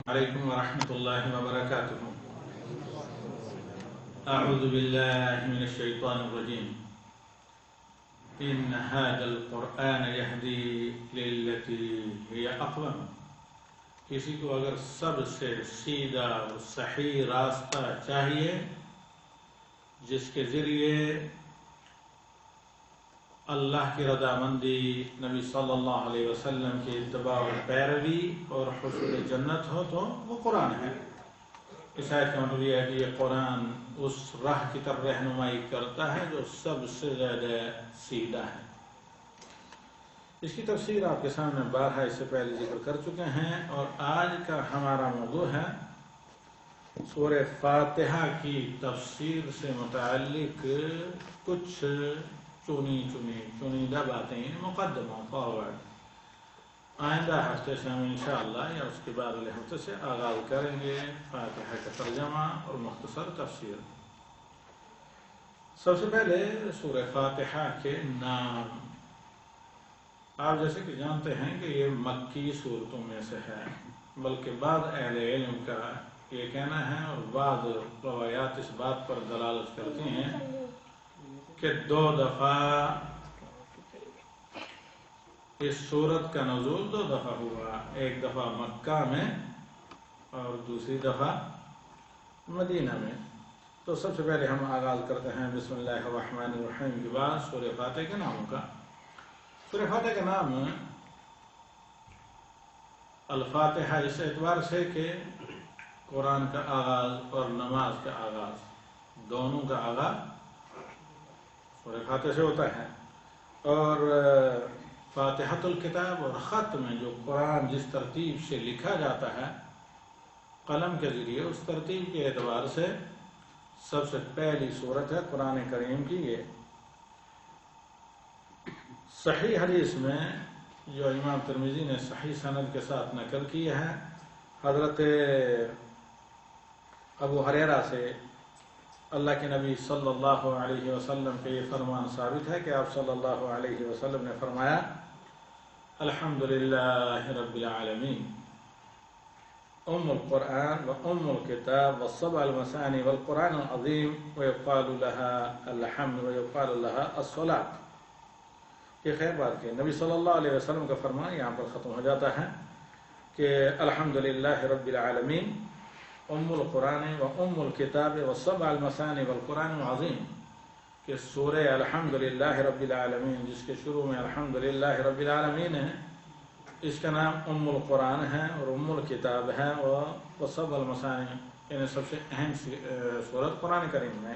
عليكم ورحمة الله وبركاته. أعوذ بالله من الشيطان الرجيم. إن هذا القرآن يهدي للتي هي أقوم. کسی کو اگر سب سے سیدھا اور صحیح راستہ چاہیے جس کے ذریعے اللہ کی رضامندی، نبی صلی اللہ علیہ وسلم کی اتباع و پیروی اور حصول جنت ہو، تو وہ قرآن ہے۔ اس آیت کا مطلب یہ ہے کہ یہ قرآن اس راہ کی طرف رہنمائی کرتا ہے جو سب سے زیادہ سیدھا ہے۔ اس کی تفسیر آپ کے سامنے بارہا اس سے پہلے ذکر کر چکے ہیں، اور آج کا ہمارا موضوع ہے سورہ فاتحہ کی تفسیر سے متعلق کچھ چنیدہ باتیں، مقدمہ فارورڈ۔ آئندہ ہفتے سے ہم انشاءاللہ یا اس کے بعد اگلے ہفتے سے آغاز کریں گے فاتحہ کا ترجمہ اور مختصر تفسیر۔ سب سے پہلے سورہ فاتحہ کے نام۔ آپ جیسے کہ جانتے ہیں کہ یہ مکی صورتوں میں سے ہے، بلکہ بعض اہل علم کا یہ کہنا ہے اور بعض روایات اس بات پر دلالت کرتی ہیں کہ 2 دفعہ اس سورت کا نزول 2 دفعہ ہوا، ایک دفعہ مکہ میں اور دوسری دفعہ مدینہ میں۔ تو سب سے پہلے ہم آغاز کرتے ہیں بسم اللہ الرحمن الرحیم کے بعد سورہ فاتحہ کے ناموں کا۔ سورہ فاتحہ کا نام الفاتحہ اس اعتبار سے کہ قرآن کا آغاز اور نماز کا آغاز دونوں کا آغاز سورہ فاتحہ سے ہوتا ہے، اور فاتحۃ الکتاب اور خط میں جو قرآن جس ترتیب سے لکھا جاتا ہے قلم کے ذریعے، اس ترتیب کے اعتبار سے سب سے پہلی سورت ہے قرآن کریم کی یہ۔ صحیح حدیث میں جو امام ترمذی نے صحیح سند کے ساتھ نقل کی ہے، حضرت ابو ہریرہ سے اللہ کے نبی صلی اللہ علیہ وسلم کے یہ فرمان ثابت ہے کہ آپ صلی اللہ علیہ وسلم نے فرمایا: الحمدللہ رب العالمین، ام القرآن و ام الکتاب والسبع المثانی والقرآن العظیم ویقال لها الحمد ویقال لها الصلاۃ۔ یہ خیر بات کہ نبی صلی اللہ علیہ وسلم کا فرمان یہاں پر ختم ہو جاتا ہے کہ الحمدللہ رب العالمین، ام القرآن و ام الکتاب والسبع المثانی والقرآن العظیم، کہ سورہ الحمدللہ رب العالمین جس کے شروع میں الحمدللہ رب العالمین ہے، اس کا نام ام القرآن ہے اور ام الکتاب ہے، اور سبع المثانی یعنی سب سے اہم سورت قرآن کریم میں،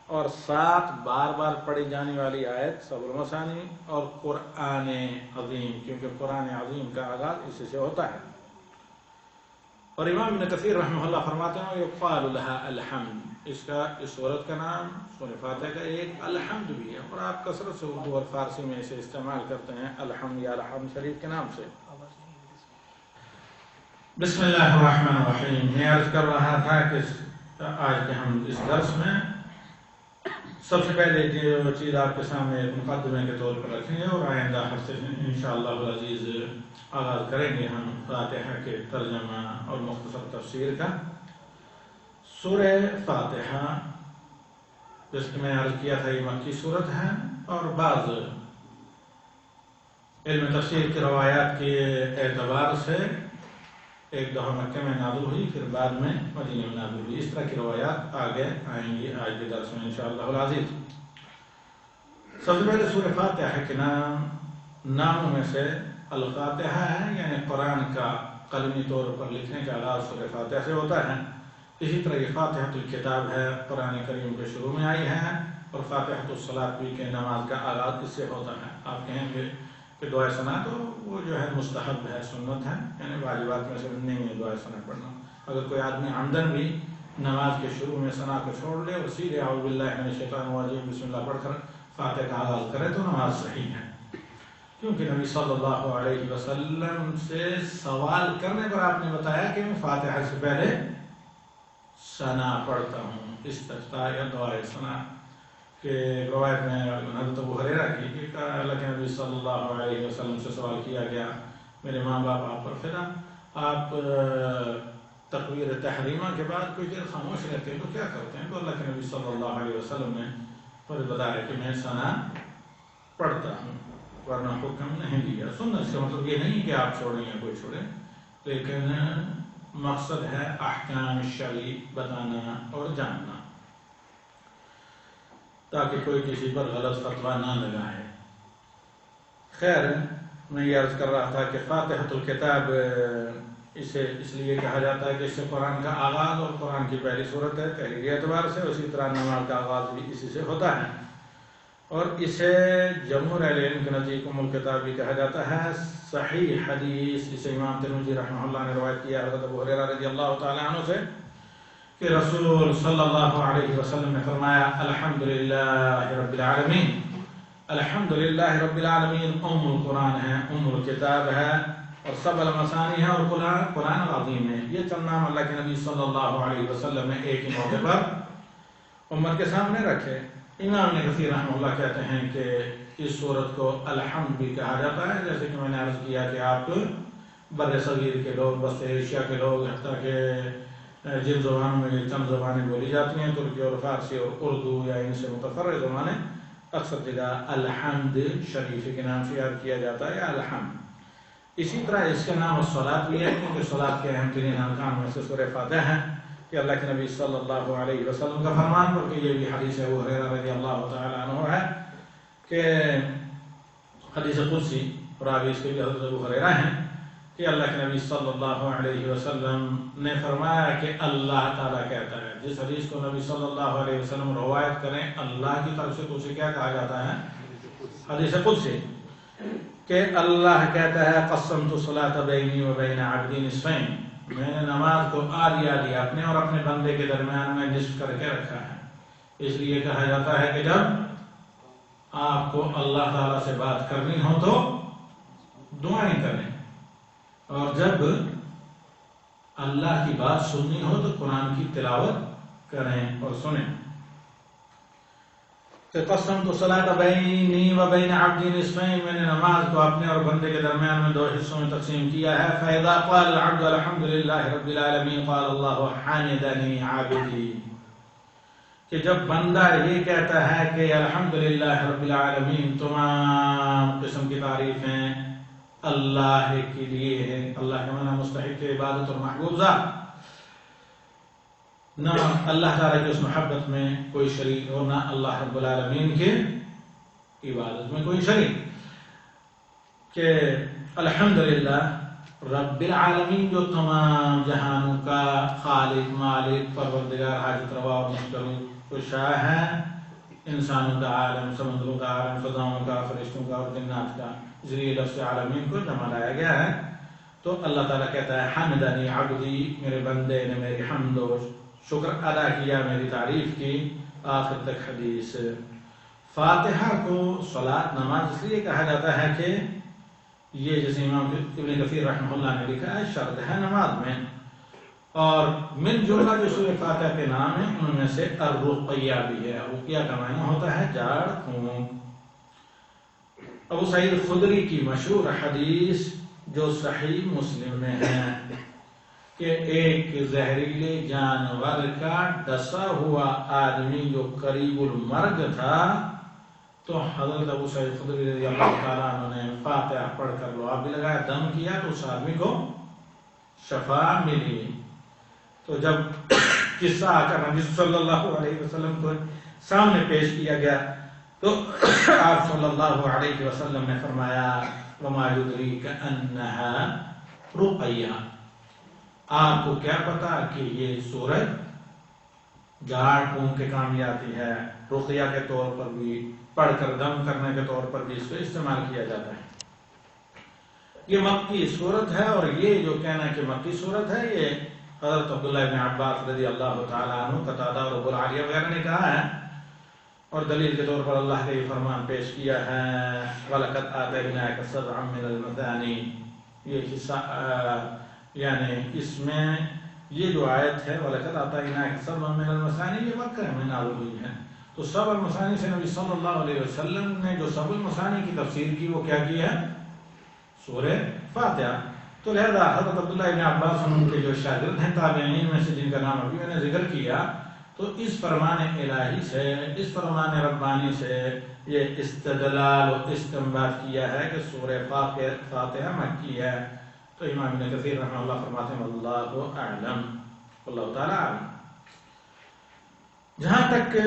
اور 7 بار بار پڑھی جانے والی آیت سبع المثانی اور قرآن عظیم، کیونکہ قرآن عظیم کا آغاز اسی سے ہوتا ہے۔ اور امام ابن کثیر رحمہ اللہ فرماتے ہیں یقال لها الحمد، اس سورت کا نام سورہ فاتحہ کا ایک الحمد بھی ہے، اور آپ کثرت سے اردو اور فارسی میں اسے استعمال کرتے ہیں الحمد یا الحمد شریف کے نام سے۔ بسم اللہ الرحمن الرحیم۔ میں عرض کر رہا تھا کہ آج کے ہم اس درس میں سب سے پہلے جو چیز آپ کے سامنے مقدمے کے طور پر رکھیں گے، اور آئندہ ہفتے انشاءاللہ العزیز آغاز کریں گے ہم فاتحہ کے ترجمہ اور مختصر تفسیر کا۔ سورہ فاتحہ جس کہ میں عرض کیا تھا یہ مکی صورت ہے، اور بعض علم تفسیر کی روایات کے اعتبار سے ایک دفعہ مکہ میں نازل ہوئی، پھر بعد میں مدینہ میں نازل ہوئی۔ اس طرح کی روایات آگے آئیں گی آج کے درس میں انشاءاللہ العزیز۔ سب سے پہلے سورہ فاتحہ کے ناموں میں سے الفاتحہ ہے، یعنی قرآن کا قلمی طور پر لکھنے کا آغاز سورہ فاتحہ سے ہوتا ہے۔ اسی طرح یہ فاتحۃ الکتاب ہے، قرآن کریم کے شروع میں آئی ہے، اور فاتحۃ الصلاۃ بھی کہ نماز کا آغاز اس سے ہوتا ہے۔ آپ کہیں گے کہ دعائے ثنا تو وہ جو ہے مستحب ہے، سنت ہے، یعنی واجبات میں سے نہیں ہے دعائے ثنا پڑھنا۔ اگر کوئی آدمی عمدن بھی نماز کے شروع میں ثنا کو چھوڑ لے اور سیدھے اعوذ باللہ من الشیطان الرجیم بسم اللہ پڑھ کر فاتحہ کا آغاز کرے تو نماز صحیح ہے، کیونکہ نبی صلی اللہ علیہ وسلم سے سوال کرنے پر آپ نے بتایا کہ میں فاتحہ سے پہلے ثنا پڑھتا ہوں، استفتاح یا دعائے ثنا۔ کہ روایت میں حضرت ابو ہریرہ کی کہ اللہ کے نبی صلی اللہ علیہ وسلم سے سوال کیا گیا، میرے ماں باپ آپ پر فدا، آپ تکبیر تحریمہ کے بعد کچھ دیر خاموش رہتے ہیں تو کیا کرتے ہیں؟ تو اللہ کے نبی صلی اللہ علیہ وسلم نے پھر بتایا کہ میں ثنا پڑھتا ہوں، ورنہ حکم نہیں دیا۔ سنت کا مطلب یہ نہیں کہ آپ چھوڑیں یا کوئی چھوڑے، لیکن مقصد ہے احکام شرعی بتانا اور جاننا، تاکہ کوئی کسی پر غلط فتویٰ نہ لگائے۔ خیر، میں یہ عرض کر رہا تھا کہ فاتحۃ الکتاب اسے اس لیے کہا جاتا ہے کہ اس سے قرآن کا آغاز اور قرآن کی پہلی صورت ہے تحریری اعتبار سے، اسی طرح نماز کا آغاز بھی اسی سے ہوتا ہے، اور اسے جمہور اہل علم کے نزدیک ام الکتاب بھی کہا جاتا ہے۔ صحیح حدیث جسے امام ترمذی رحمہ اللہ نے روایت کیا حضرت ابو ہریرہ رضی اللہ تعالی عنہ سے کہ رسول صلی اللہ علیہ وسلم نے فرمایا الحمدللہ رب العالمین، الحمدللہ رب العالمین ام القرآن ہے، ام الکتاب ہے، اور سب المثانی ہے، اور قرآن العظیم ہے۔ یہ چند نام اللہ کے نبی صلی اللہ علیہ وسلم نے ایک ہی موقع پر امت کے سامنے رکھے۔ امام ابن کثیر رحمہ اللہ کہتے ہیں کہ اس صورت کو الحمد بھی کہا جاتا ہے، جیسے کہ میں نے عرض کیا کہ آپ بر صغیر کے لوگ، وسط ایشیا کے لوگ، حتیٰ کہ جن زبانوں میں چند زبانیں بولی جاتی ہیں، ترکی اور فارسی اور اردو یا ان سے متفرع زبانیں، اکثر جگہ الحمد شریف کے نام سے یاد کیا جاتا ہے یا الحمد۔ اسی طرح اس کا نام الصلاۃ بھی ہے، کیونکہ صلاۃ کے اہم ترین ارکان میں سے سورہ فاتحہ ہے کہ اللہ کے نبی صلی اللہ علیہ وسلم کا فرمان، بلکہ یہ بھی حدیث ابو ہریرہ رضی اللہ تعالی عنہ ہے کہ حدیث قدسی، راوی اس کے بھی حضرت ابو ہریرہ ہیں کہ اللہ کے نبی صلی اللہ علیہ وسلم نے فرمایا کہ اللہ تعالیٰ کہتا ہے، جس حدیث کو نبی صلی اللہ علیہ وسلم روایت کریں اللہ کی طرف سے تو اسے کیا کہا جاتا ہے؟ حدیث قدسی، کہ اللہ کہتا ہے قسمت الصلاۃ بینی و بین عبدی نصفین، میں نے نماز کو آدھی آدھی اپنے اور اپنے بندے کے درمیان میں نصف کر کے رکھا ہے۔ اس لیے کہا جاتا ہے کہ جب آپ کو اللہ تعالیٰ سے بات کرنی ہو تو دعائیں کریں، اور جب اللہ کی بات سننی ہو تو قرآن کی تلاوت کریں اور سنیں۔ کہ قسمت الصلاۃ بینی و بین عبدی نصفین، میں نے نماز کو اپنے اور بندے کے درمیان میں دو حصوں میں تقسیم کیا ہے۔ فَإِذَا قَالَ الْعَبْدُ الْحَمْدُ لِلَّهِ رَبِّ الْعَالَمِينَ قَالَ اللَّهُ حَمِدَنِي عَبْدِي، کہ جب بندہ یہ کہتا ہے کہ الحمدللہ رب العالمین، تمام قسم کی تعریفیں اللہ کے لیے ہیں، اللہ کے معنی مستحق عبادت اور محبوب ذات، نہ اللہ تعالیٰ کی اس محبت میں کوئی شریک ہو، نہ اللہ رب العالمین کے عبادت میں کوئی شریک، کہ الحمدللہ رب العالمین، جو تمام جہانوں کا خالق، مالک، پروردگار، حاجت روا اور مختلف شاہ ہے، انسانوں کا عالم، سمندروں کا عالم، فضاؤں کا، فرشتوں کا اور جنات کا، اس لیے لفظ عالمین کو جمع لایا گیا ہے۔ تو اللہ تعالیٰ کہتا ہے حمدنی عبدی، میرے بندے نے میری حمد و شکر ادا کیا، میری تعریف کی، آخر تک حدیث۔ فاتحہ کو صلاۃ نماز اس لیے کہا جاتا ہے کہ یہ جیسے امام ابن کثیر رحمہ اللہ نے لکھا ہے شرط ہے نماز میں، اور من جملہ جو سورہ فاتحہ کے نام ہیں ان میں سے الرقیہ بھی ہے۔ رقیہ کا معنی ہوتا ہے جاڑ پھونک۔ ابو سعید خدری کی مشہور حدیث جو صحیح مسلم میں ہے کہ ایک زہریلے جانور کا ڈسا ہوا آدمی جو قریب المرگ تھا، تو حضرت ابو سعید خدری رضی اللہ تعالیٰ عنہ نے فاتحہ پڑھ کر لعاب بھی لگایا، دم کیا، تو اس آدمی کو شفا ملی۔ تو جب قصہ آ کر نبی صلی اللہ علیہ وسلم کو سامنے پیش کیا گیا تو آپ صلی اللہ علیہ وسلم نے فرمایا وَمَا يُدْرِيكَ أَنَّهَا رُقَيَّةٌ، آپ کو کیا پتا کہ یہ سورج جھاڑ پھونک کے کام آتی ہے، رقیہ کے طور پر بھی، پڑھ کر دم کرنے کے طور پر بھی اس کو استعمال کیا جاتا ہے۔ یہ مکی صورت ہے، اور یہ جو کہنا کہ مکی صورت ہے یہ حضرت عبداللہ بن عباس رضی اللہ تعالیٰ عنہ، قتادہ اور ابو العالیہ وغیرہ نے کہا ہے، اور دلیل کے طور پر اللہ کا یہ فرمان پیش کیا ہے وَلَقَدْ آتَيْنَاكَ سَبْعًا مِنَ الْمَثَانِي، یہ حصہ یعنی اس میں یہ جو آیت ہے وَلَقَدْ آتَيْنَاكَ سَبْعًا مِنَ الْمَثَانِي، یہ مکہ میں نازل ہوئی ہے۔ تو سبع المثانی سے نبی صلی اللہ علیہ وسلم نے جو سبع المثانی کی تفسیر کی وہ کیا کی ہے؟ سورہ فاتحہ۔ تو لہذا حضرت عبداللہ ابن عباس ان کے جو شاگرد ہیں تابعین میں سے جن کا نام ابھی میں نے ذکر کیا، تو اس فرمان الہی سے، اس فرمان ربانی سے یہ استدلال و استنباط کیا ہے کہ سورہ فاتحہ مکی ہے۔ تو امام ابن کثیر رحمہ اللہ فرماتے ہیں واللہ اعلم، اللہ تعالیٰ اعلم۔ جہاں تک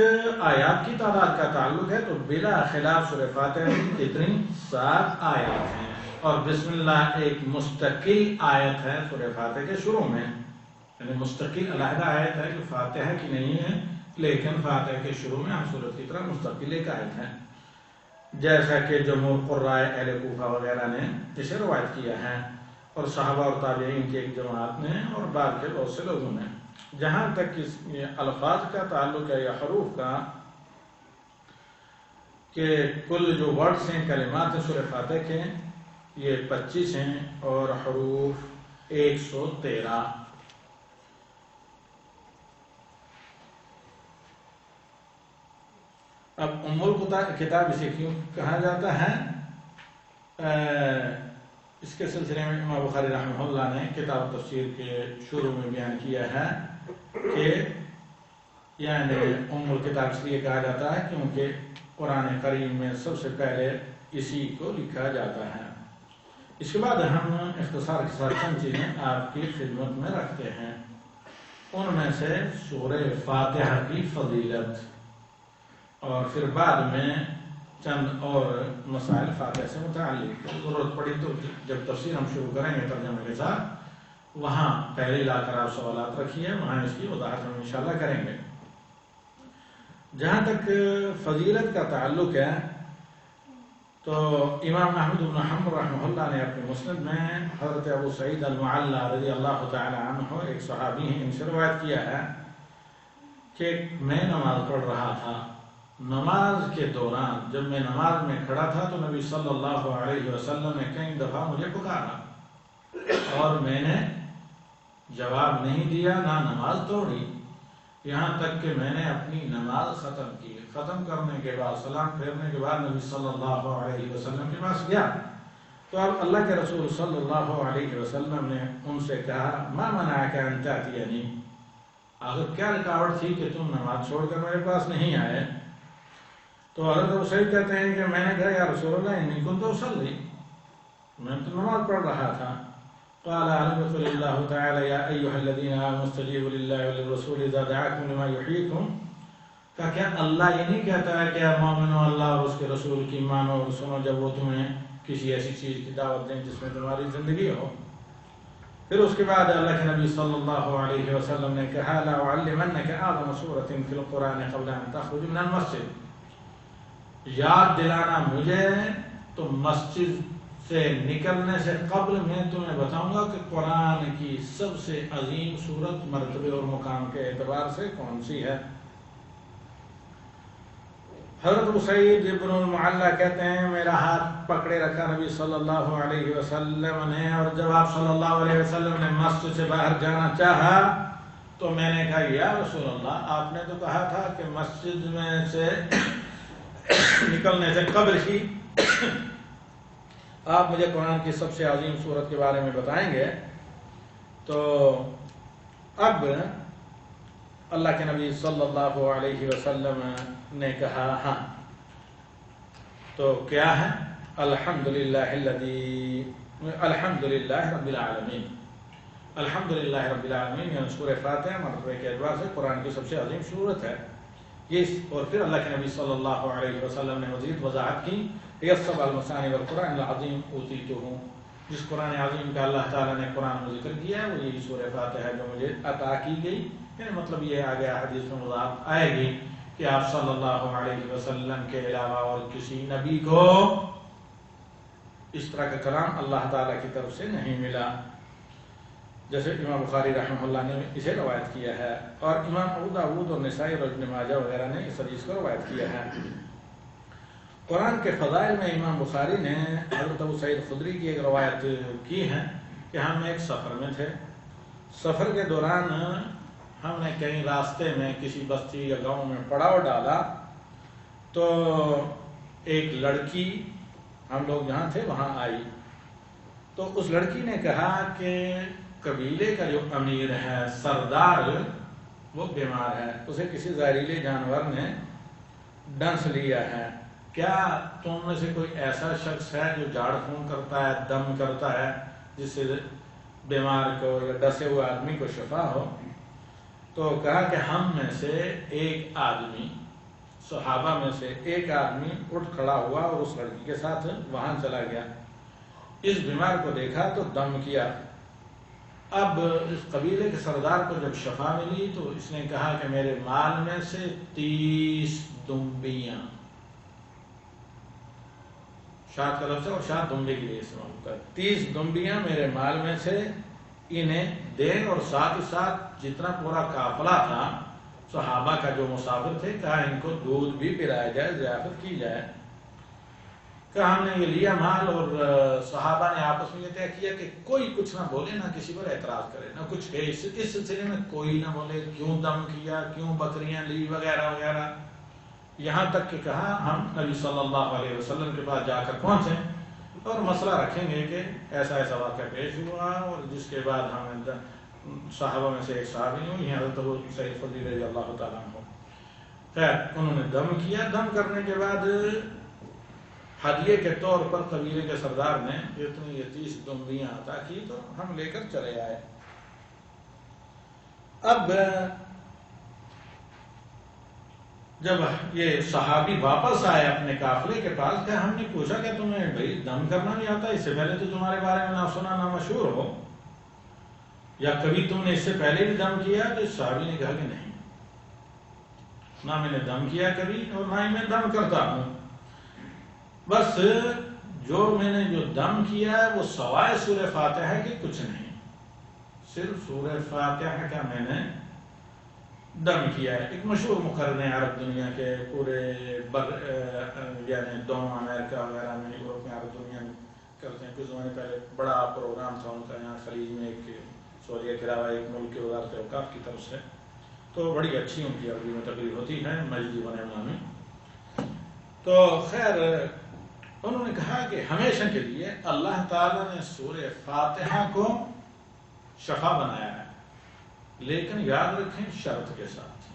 آیات کی تعداد کا تعلق ہے تو بلا خلاف سورہ فاتحہ کی کتنی 7 آیات ہیں، اور بسم اللہ ایک مستقل آیت ہے سورہ فاتحہ کے شروع میں، یعنی مستقل علیحدہ آیت ہے جو فاتحہ کی نہیں ہے، لیکن فاتحہ کے شروع میں ہم سورت کی طرح مستقل ایک آیت ہے، جیسا کہ جمہور قراء اہل کوفہ وغیرہ نے اسے روایت کیا ہے، اور صحابہ اور تابعین کی ایک جماعت نے، اور بعد کے بہت سے لوگوں نے۔ جہاں تک اس الفاظ کا تعلق ہے یا حروف کا، کہ کل جو ورڈز ہیں، کلمات ہیں سورہ فاتحہ کے، یہ 25 ہیں اور حروف 113۔ اب ام الکتاب اسے کیوں کہا جاتا ہے؟ اس کے سلسلے میں امام بخاری رحمہ اللہ نے کتاب تفسیر کے شروع میں بیان کیا ہے کہ یعنی ام الکتاب اس لیے کہا جاتا ہے کیونکہ قرآن کریم میں سب سے پہلے اسی کو لکھا جاتا ہے۔ اس کے بعد ہم اختصار کے ساتھ چند چیزیں آپ کی خدمت میں رکھتے ہیں، ان میں سے سورہ فاتحہ کی فضیلت، اور پھر بعد میں چند اور مسائل فاتحہ سے متعلق۔ ضرورت پڑی تو جب تفسیر ہم شروع کریں گے ترجمے کے ساتھ، وہاں پہلے لا کر آپ سوالات رکھیے، وہاں اس کی وضاحت ہم انشاءاللہ کریں گے۔ جہاں تک فضیلت کا تعلق ہے تو امام احمد بن حنبل رحمہ اللہ نے اپنے مسند میں حضرت ابو سعید المعلی رضی اللہ تعالی عنہ، ایک صحابی ہیں، ان سے روایت کیا ہے کہ میں نماز پڑھ رہا تھا، نماز کے دوران جب میں نماز میں کھڑا تھا تو نبی صلی اللہ علیہ وسلم نے کئی دفعہ مجھے پکارا، اور میں نے جواب نہیں دیا، نہ نماز توڑی، یہاں تک کہ میں نے اپنی نماز ختم کی۔ ختم کرنے کے بعد، سلام پھیرنے کے بعد نبی صلی اللہ علیہ وسلم کے پاس گیا، تو اب اللہ کے رسول صلی اللہ علیہ وسلم نے ان سے کہا ما منعک ان تأتینی، آخر کیا رکاوٹ تھی کہ تم نماز چھوڑ کر میرے پاس نہیں آئے؟ تو حضرت ابو سعید کہتے ہیں کہ میں نے کہا یا رسول اللہ انی کنت اصلی، میں تو نماز پڑھ رہا تھا۔ قال علم قل اللہ تعالی یا ایها الذین آمنوا استجیبوا للہ وللرسول اذا دعاکم لما یحییکم، کہ کیا اللہ یہ نہیں کہتا ہے کہ مومنو اللہ اور اس کے رسول کی مانو اور سنو جب وہ تمہیں کسی ایسی چیز کی دعوت دیں جس میں تمہاری زندگی ہو؟ پھر اس کے بعد اللہ کے نبی صلی اللہ علیہ وسلم نے کہا لا اعلمنک اعظم سورۃ فی القرآن قبل ان تخرج من المسجد، یاد دلانا مجھے تو مسجد سے نکلنے سے قبل میں تمہیں بتاؤں گا کہ قرآن کی سب سے عظیم سورت مرتبے اور مقام کے اعتبار سے کون سی ہے۔ حضرت ابو سعید ابن المعلی کہتے ہیں میرا ہاتھ پکڑے رکھا نبی صلی اللہ علیہ وسلم نے، اور جب آپ صلی اللہ علیہ وسلم نے مسجد سے باہر جانا چاہا تو میں نے کہا یا رسول اللہ آپ نے تو کہا تھا کہ مسجد میں سے نکلنے سے قبل ہی آپ مجھے قرآن کی سب سے عظیم سورت کے بارے میں بتائیں گے۔ تو اب اللہ کے نبی صلی اللہ علیہ وسلم نے کہا ہاں، تو کیا ہے؟ الحمدللہ رب العالمین، الحمدللہ رب العالمین، یعنی سورہ فاتحہ مرتبے کے اعتبار سے قرآن کی سب سے عظیم سورت ہے یہ۔ اور پھر اللہ کے نبی صلی اللہ علیہ وسلم نے مزید وضاحت کی یہ السبع المثانی والقرآن العظیم اوتیتہ، جس قرآن عظیم کا اللہ تعالیٰ نے قرآن میں ذکر کیا ہے وہ یہی سورہ فاتحہ ہے جو مجھے عطا کی گئی۔ یعنی مطلب یہ آ گیا حدیث میں وضاحت آئے گی کہ آپ صلی اللہ علیہ وسلم کے علاوہ اور کسی نبی کو اس طرح کا کلام اللہ تعالیٰ کی طرف سے نہیں ملا، جیسے امام بخاری رحمہ اللہ نے اسے روایت کیا ہے، اور امام ابو داؤد اور نسائی اور ابن ماجہ وغیرہ نے اس حدیث کو روایت کیا ہے۔ قرآن کے فضائل میں امام بخاری نے حضرت ابو سعید خدری کی ایک روایت کی ہے کہ ہم ایک سفر میں تھے، سفر کے دوران ہم نے کہیں راستے میں کسی بستی یا گاؤں میں پڑاؤ ڈالا، تو ایک لڑکی ہم لوگ جہاں تھے وہاں آئی، تو اس لڑکی نے کہا کہ قبیلے کا جو امیر ہے، سردار، وہ بیمار ہے، اسے کسی زہریلے جانور نے ڈنس لیا ہے، کیا تم میں سے کوئی ایسا شخص ہے جو جھاڑ پھونک کرتا ہے، دم کرتا ہے، جس سے بیمار کو یا ڈسے ہوئے آدمی کو شفا ہو؟ تو کہا کہ ہم میں سے ایک آدمی، صحابہ میں سے ایک آدمی اٹھ کھڑا ہوا اور اس لڑکی کے ساتھ وہاں چلا گیا، اس بیمار کو دیکھا تو دم کیا۔ اب اس قبیلے کے سردار کو جب شفا ملی تو اس نے کہا کہ میرے مال میں سے 30 دمبیاں، شاد کا لفظ ہے اور شاد دمبے کے لیے استعمال ہوتا ہے، 30 دمبیاں میرے مال میں سے انہیں دے، اور ساتھ ہی ساتھ جتنا پورا قافلہ تھا صحابہ کا جو مسافر تھے، کہا ان کو دودھ بھی پلایا جائے، ضیافت کی جائے۔ کہا ہم نے یہ لیا مال، اور صحابہ نے آپس میں یہ طے کیا کہ کوئی کچھ نہ بولے، نہ کسی پر اعتراض کرے، نہ کچھ ہے اس سلسلے میں کوئی نہ بولے کیوں دم کیا، کیوں بکریاں لی، وغیرہ وغیرہ، یہاں تک کہ کہا ہم نبی صلی اللہ علیہ وسلم کے پاس جا کر پہنچیں اور مسئلہ رکھیں گے کہ ایسا ایسا واقعہ پیش ہوا، اور جس کے بعد ہمیں صحابہ میں سے ایک صحابی ہوئی ہیں حضرت ابو سعید خدری رضی اللہ تعالیٰ عنہ۔ خیر انہوں نے دم کیا، دم کرنے کے بعد ہدیے کے طور پر قبیلے کے سردار نے اتنی یہ 30 دمبیاں عطا کی، تو ہم لے کر چلے آئے۔ اب جب یہ صحابی واپس آئے اپنے قافلے کے پاس، کہ ہم نے پوچھا کہ تمہیں بھائی دم کرنا نہیں آتا؟ اس سے پہلے تو تمہارے بارے میں نہ سنا نہ مشہور ہو، یا کبھی تم نے اس سے پہلے بھی دم کیا؟ تو اس صحابی نے کہا کہ نہیں، نہ میں نے دم کیا کبھی اور نہ ہی میں دم کرتا ہوں، بس جو میں نے جو دم کیا ہے وہ سوائے سورہ فاتحہ کے کچھ نہیں، صرف سورہ فاتحہ کا میں نے دم کیا ہے۔ ایک مشہور مقرر ہیں عرب دنیا کے، پورے یعنی دوم امریکہ وغیرہ میں، یورپ میں، عرب دنیا میں کرتے ہیں۔ کچھ زمانے پہلے بڑا پروگرام تھا ان کا یہاں خلیج میں، ایک سعودیہ کے علاوہ ایک ملک کے وزارت اوقاف کی طرف سے، تو بڑی اچھی ان کی عربی میں تقریر ہوتی ہے مسجد بنیامہ میں۔ تو خیر انہوں نے کہا کہ ہمیشہ کے لیے اللہ تعالیٰ نے سورہ فاتحہ کو شفا بنایا ہے، لیکن یاد رکھیں شرط کے ساتھ۔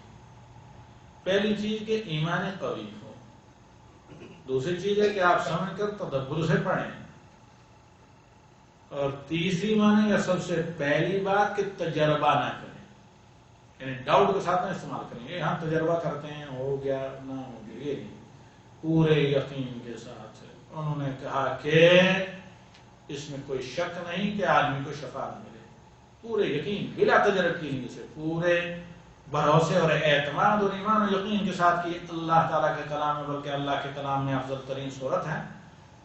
پہلی چیز کہ ایمان قوی ہو، دوسری چیز ہے کہ آپ سمجھ کر تدبر سے پڑھیں، اور تیسری معنی یا سب سے پہلی بات کہ تجربہ نہ کریں، یعنی ڈاؤٹ کے ساتھ نہ استعمال کریں، یہاں تجربہ کرتے ہیں ہو گیا نہ ہو گیا، یہ نہیں، پورے یقین کے ساتھ۔ انہوں نے کہا کہ اس میں کوئی شک نہیں کہ آدمی کو شفا ملے، پورے یقین بلا تجربہ سے، پورے بھروسے اور اعتماد اور ایمان و یقین کے ساتھ کہ اللہ تعالیٰ کے کلام میں، بلکہ اللہ کے کلام میں افضل ترین صورت ہے۔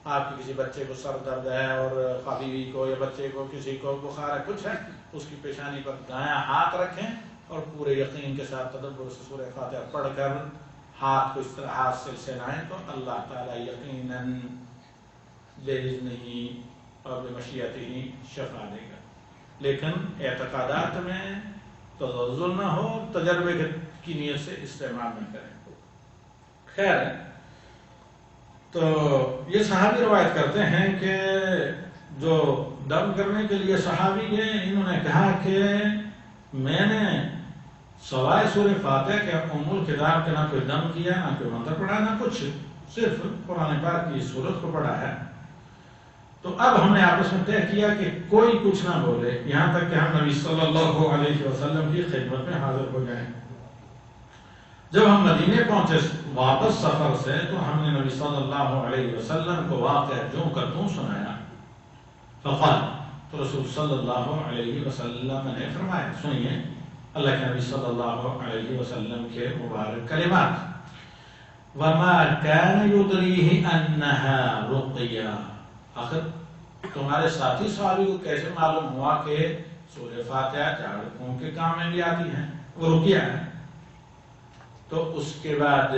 آپ کے کسی بچے کو سر درد ہے اور خالی کو، یا بچے کو کسی کو بخار ہے، کچھ ہے، اس کی پیشانی پر دایاں ہاتھ رکھیں اور پورے یقین کے ساتھ تدبر سے سورہ فاتحہ پڑھ کر ہاتھ کو اس طرح ہاتھ سے سلائیں، تو اللہ تعالیٰ یقیناً بِإِذْنِهِ اور بِمَشِیَتِهِ شفا دے گا، لیکن اعتقادات میں تزلزل نہ ہو، تجربے کی نیت سے استعمال نہ کریں۔ خیر تو یہ صحابی روایت کرتے ہیں کہ جو دم کرنے کے لیے صحابی گئے، انہوں نے کہا کہ میں نے سوائے سورہ فاتحہ کے الکتاب کے نہ کوئی دم کیا، نہ کوئی منتر پڑھا، نہ کچھ، صرف قرآن پاک کی سورت کو پڑھا ہے۔ تو اب ہم نے آپس میں طے کیا کہ کوئی کچھ نہ بولے، یہاں تک کہ ہم نبی صلی اللہ علیہ وسلم کی خدمت میں حاضر ہو جائیں۔ جب ہم مدینے پہنچے واپس سفر سے، تو ہم نے نبی صلی اللہ علیہ وسلم کو واقعہ جوں کا توں سنایا۔ فقال، تو رسول صلی اللہ علیہ وسلم نے فرمایا، سنیے اللہ کے نبی صلی اللہ علیہ وسلم کے مبارک کلمات، وَمَا كَانَ يُدْرِيهِ أَنَّهَا رُقْيَةٌ، آخر تمہارے ساتھی صحابی کو کیسے معلوم ہوا کہ سورہ فاتحہ جھاڑ پھونک کے کام میں بھی آتی ہے، وہ رقیہ ہے؟ تو اس کے بعد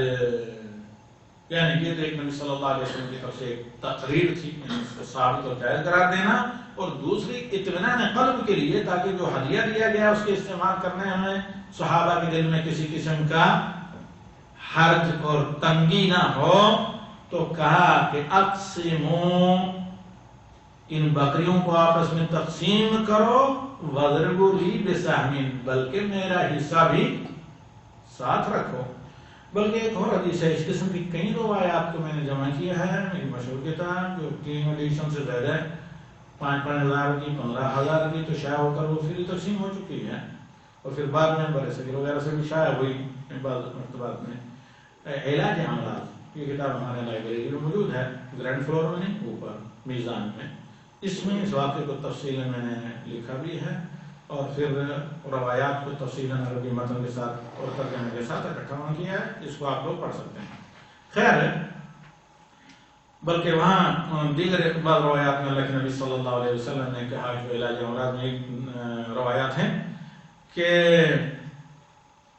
یعنی یہ تو ایک نبی صلی اللہ علیہ وسلم کی طرف سے ایک تقریر تھی، اس کو ثابت اور جائز قرار دینا، اور دوسری اطمینان قلب کے لیے تاکہ جو ہدیہ دیا گیا اس کے استعمال کرنے میں صحابہ کے دل میں کسی قسم کا حرج اور تنگی نہ ہو، تو کہا کہ اقسموا ان بکریوں کو آپس میں تقسیم کرو، وَاضْرِبُوا لِي بِسَهْمٍ، بلکہ میرا حصہ بھی ساتھ رکھو۔ بلکہ ایک اور حدیث ہے، اس قسم کی کئی روایات کو میں نے جمع کیا ہے، میری مشہور کتاب جو 3 ایڈیشن سے زیادہ ہے، 5-5 ہزار کی، 15,000 کی، تو شائع ہو کر وہ پھر تقسیم ہو چکی ہے، اور پھر بعد میں برے صغیر وغیرہ سے بھی شائع ہوئی بعض مرتبات میں۔ علاج امراض، یہ کتاب ہمارے لائبریری میں موجود ہے، گرینڈ فلور میں نہیں، اوپر میزان میں۔ اس میں اس واقعے کو تفصیل میں نے لکھا بھی ہے، اور پھر روایات کو تفصیل عربی متن کے ساتھ اور ترجمے کے ساتھ اکٹھا کیا ہے، اس کو آپ لوگ پڑھ سکتے ہیں۔ خیر، بلکہ وہاں دیگر بعض روایات میں اللہ کے نبی صلی اللہ علیہ وسلم نے کہا جو علاج امراض میں روایات ہیں کہ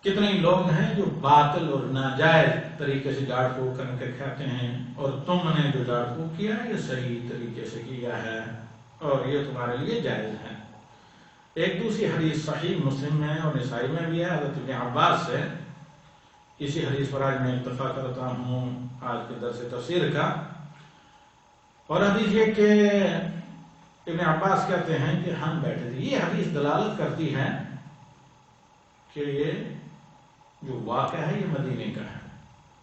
کتنے لوگ ہیں جو باطل اور ناجائز طریقے سے جھاڑ پھونک کر کے کھاتے ہیں، اور تم نے جو جھاڑ پھونک کیا ہے یہ صحیح طریقے سے کیا ہے اور یہ تمہارے لیے جائز ہے۔ ایک دوسری حدیث صحیح مسلم میں اور نسائی میں بھی ہے، حضرت ابن عباس سے۔ اسی حدیث پر آج میں اتفاق کرتا ہوں آج کے درس تفسیر کا، اور حدیث یہ کہ ابن عباس کہتے ہیں کہ ہم بیٹھے تھے۔ یہ حدیث دلالت کرتی ہے کہ یہ جو واقعہ ہے یہ مدینے کا ہے،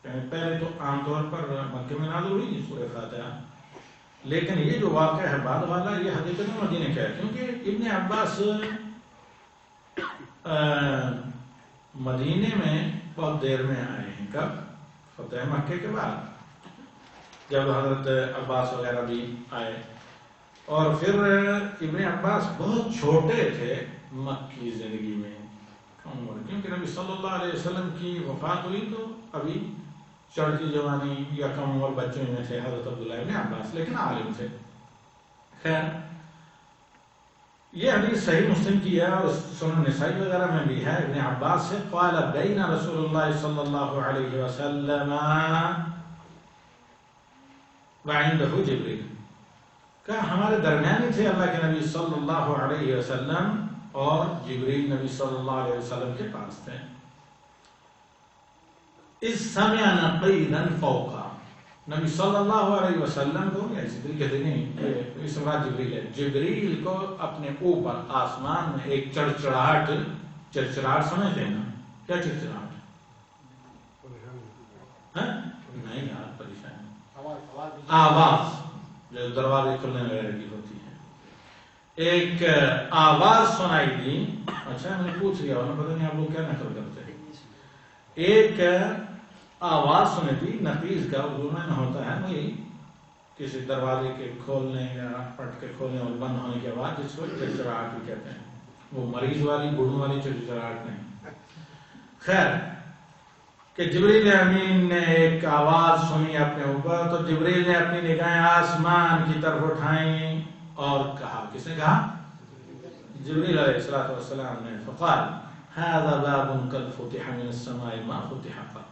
یعنی پہلے تو عام طور پر مکے میں نازل ہوئی سورہ فاتحہ، لیکن یہ جو واقعہ ہے بعد والا یہ حقیقت میں مدینے کا ہے، کیونکہ ابن عباس مدینے میں بہت دیر میں آئے ہیں۔ کب؟ فتح مکے کے بعد، جب حضرت عباس وغیرہ بھی آئے، اور پھر ابن عباس بہت چھوٹے تھے مکی زندگی میں، کیونکہ نبی صلی اللہ علیہ وسلم کی وفات ہوئی تو ابھی چڑھتی جوانی یا کم عمر بچوں میں تھے حضرت عبداللہ ابن عباس، لیکن عالم تھے۔ خیر، یہ حدیث صحیح مسلم کی ہے اور سنن نسائی وغیرہ میں بھی ہے۔ ابن عباس سے قال بین رسول اللہ صلی اللہ علیہ وسلم وعندہ جبریل، کہ ہمارے درمیان ہی تھے اللہ کے نبی صلی اللہ علیہ وسلم اور جبریل نبی صلی اللہ علیہ وسلم کے پاس تھے۔ اس سمع نقیرا فوقا، نبی صلی اللہ علیہ وسلم کو ایسی طریقے سے نہیں، اس مراد جبریل ہے، جبریل کو اپنے اوپر آسمان میں ایک چڑچڑاہٹ سمجھتے ہیں نا؟ کیا چڑچڑاہٹ؟ نہیں یار، پریشانی، آواز جو دروازے کھلنے وغیرہ کی ہوتی ہے، ایک آواز سنائی دی۔ اچھا میں نے پوچھ لیا انہوں نے، پتہ نہیں آپ لوگ کیا نقل کرتے ہیں، ایک آواز سنی تھی، نقیز کا اردو میں ہوتا ہے وہی کسی دروازے کے کھولنے یا پٹ کے کھولنے اور بند ہونے کی آواز، جس کو چڑچڑاہٹ بھی کہتے ہیں، وہ مریض والی بوڑھوں والی چڑچڑاہٹ نہیں۔ خیر، کہ جبریل امین نے ایک آواز سنی اپنے اوپر، تو جبریل نے اپنی نگاہیں آسمان کی طرف اٹھائیں اور کہا، کس نے کہا؟ جبریل علیہ السلام نے، فقال هذا باب قد فتح من السماء ما فتح قط،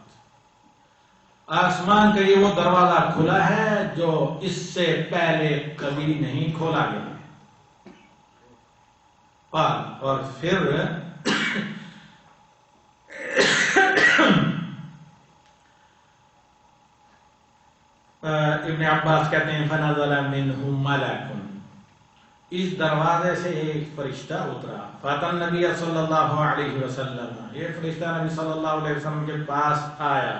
آسمان کا یہ وہ دروازہ کھلا ہے جو اس سے پہلے کبھی نہیں کھولا گیا۔ اور پھر ابن عباس کہتے ہیں فنزل منہ ملک، اس دروازے سے ایک فرشتہ اترا، فاتى النبی صلی اللہ علیہ وسلم، یہ فرشتہ نبی صلی اللہ علیہ وسلم کے پاس آیا،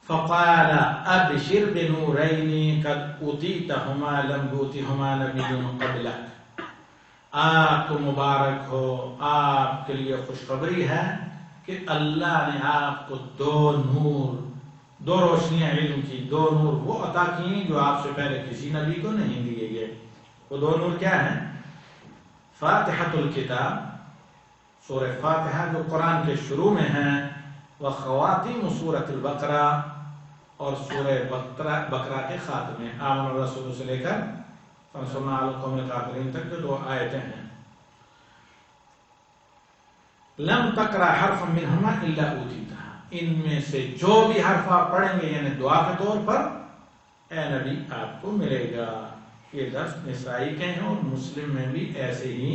فقال ابشر بنورین قد اوتیتہما لم یؤتہما نبی قبلک، آپ کو مبارک ہو، آپ کے لیے خوشخبری ہے کہ اللہ نے آپ کو دو روشنیاں علم کی، 2 نور وہ عطا کیے جو آپ سے پہلے کسی نبی کو نہیں دیے گئے۔ وہ 2 نور کیا ہیں؟ فاتحۃ الکتاب، سورہ فاتحہ جو قرآن کے شروع میں ہے، وخواتیم سورۃ البقرہ، اور سورہ بقرہ کے خاتمے، آمن الرسول سے لے کر فانصرنا علی القوم الکافرین تک جو 2 آیتیں ہیں۔ لم تقرأ حرفا منہما الا اوتیتہا، ان میں سے جو بھی حرف آپ پڑھیں گے یعنی دعا کے طور پر، اے نبی آپ کو ملے گا۔ یہ درس نسائی کے ہیں اور مسلم میں بھی ایسے ہی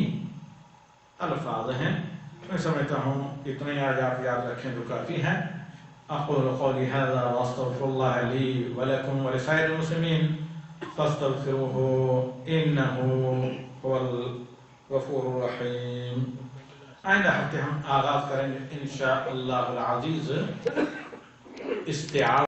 الفاظ ہیں۔ میں سمجھتا ہوں اتنے آج آپ یاد رکھیں تو کافی ہے۔ اقول قولی هذا واستغفر الله لي ولكم ولسائر المسلمين فاستغفروه انه هو الغفور الرحیم. آئندہ ہفتے ہم آغاز کریں گے انشاء اللہ العزیز استعاذہ